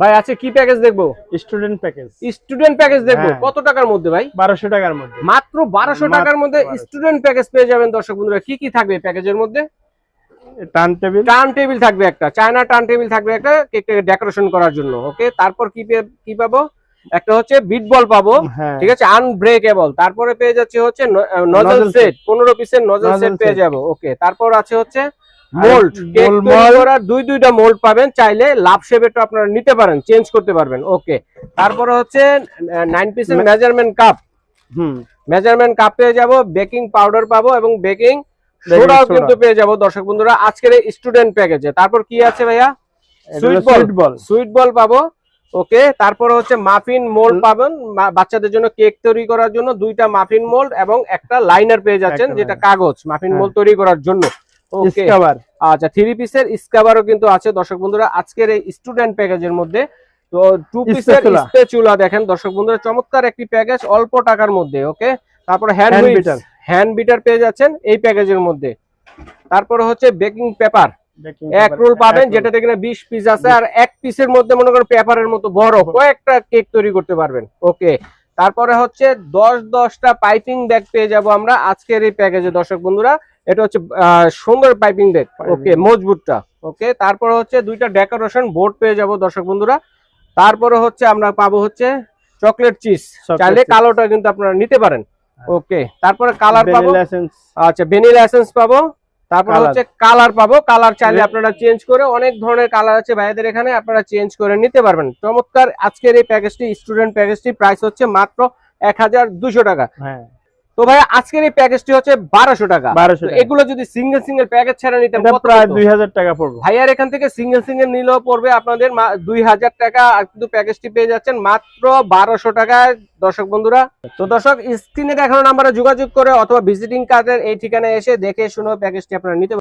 ভাই আছে কি প্যাকেজ দেখবো? Student package. স্টুডেন্ট প্যাকেজ দেখবো। কত টাকার মধ্যে ভাই? 1200 টাকার মধ্যে। মাত্র 1200 টাকার মধ্যে স্টুডেন্ট প্যাকেজ পেয়ে যাবেন দর্শক বন্ধুরা। কি কি থাকবে প্যাকেজের মধ্যে? টার্ন টেবিল থাকবে একটা, চায়না টার্ন টেবিল থাকবে একটা কেকটাকে ডেকোরেশন করার জন্য। ওকে, তারপর কি পাবো? একটা হচ্ছে বিট বল পাবো, ঠিক আছে, আনব্রেকেবল। তারপরে পেয়ে যাচ্ছে হচ্ছে নজল সেট, 15 পিসের নজল সেট পেয়ে যাবো। ওকে, তারপর আছে হচ্ছে মোল্ড, কেক তৈরি করার দুইটা মোল্ড পাবেন। চাইলে লাভ শেপেরটা আপনারা নিতে পারেন, চেঞ্জ করতে পারবেন। ওকে, তারপরে হচ্ছে 9 পিসের মেজারমেন্ট কাপ, মেজারমেন্ট কাপ পেয়ে যাবো। বেকিং পাউডার পাবো এবং বেকিং সোডাও কিন্তু পেয়ে যাবো দর্শক বন্ধুরা আজকের এই স্টুডেন্ট প্যাকেজে। তারপর কি আছে ভাইয়া? সুইট বল পাবো। ওকে, তারপর হচ্ছে মাফিন মোল্ড পাবেন, বাচ্চাদের জন্য কেক তৈরি করার জন্য দুইটা মাফিন মোল্ড এবং একটা লাইনার পেয়ে যাচ্ছেন, যেটা কাগজ মাফিন মোল্ড তৈরি করার জন্য। ওকে, আচ্ছা 3 পিসের স্কাবারও কিন্তু আছে দর্শক বন্ধুরা আজকের এই স্টুডেন্ট প্যাকেজের মধ্যে। তো 2 পিসের স্প্যাচুলা দেখেন দর্শক বন্ধুরা, চমৎকার একটি প্যাকেজ অল্প টাকার মধ্যে। ওকে, তারপর হ্যান্ড বিটার পেয়ে যাচ্ছেন এই প্যাকেজের মধ্যে। তারপরে হচ্ছে বেকিং পেপার, এক রোল পাবেন, যেটাতে কিনা 20 পিস আছে, আর এক পিসের মধ্যে মনে করেন পেপারের মতো বড় কয়েকটা কেক তৈরি করতে পারবেন। ওকে, তারপরে হচ্ছে 10টা পাইপিং ব্যাগ পেয়ে যাব আমরা আজকের এই প্যাকেজে দর্শক বন্ধুরা। এটা হচ্ছে সুন্দর পাইপিং ব্যাগ, ওকে, মজবুতটা। ওকে, তারপরে হচ্ছে 2টা ডেকোরেশন বোর্ড পেয়ে যাব দর্শক বন্ধুরা। তারপরে হচ্ছে আমরা পাবো হচ্ছে চকলেট চিজ, চাইলে কালোটা কিন্তু আপনারা নিতে পারেন। ওকে, তারপরে কালার পাবো, আচ্ছা ভ্যানিলা এসেন্স পাবো। তারপর হচ্ছে কালার পাবো, কালার চাইলে আপনারা চেঞ্জ করে, অনেক ধরনের কালার আছে ভাইদের এখানে, আপনারা চেঞ্জ করে নিতে পারবেন। চমৎকার আজকের এই প্যাকেজটি, স্টুডেন্ট প্যাকেজটি প্রাইস হচ্ছে মাত্র 1200 টাকা। তো ভাই আজকের এই প্যাকেজটি হচ্ছে 1200 টাকা। এগুলো যদি সিঙ্গেল প্যাকেজ ছাড়া নিতে প্রায় 2000 টাকা পড়বে। ভাইয়ার এখান থেকে সিঙ্গেল নিলেও পড়বে আপনাদের 2000 টাকা, আর কিন্তু প্যাকেজটি পেয়ে যাচ্ছেন মাত্র 1200 টাকায় দর্শক বন্ধুরা। তো দর্শক স্ক্রিনে দেখানো নাম্বারে যোগাযোগ করে অথবা ভিজিটিং কার্ডের এই ঠিকানায় এসে দেখে শুনে প্যাকেজটি আপনারা নিতে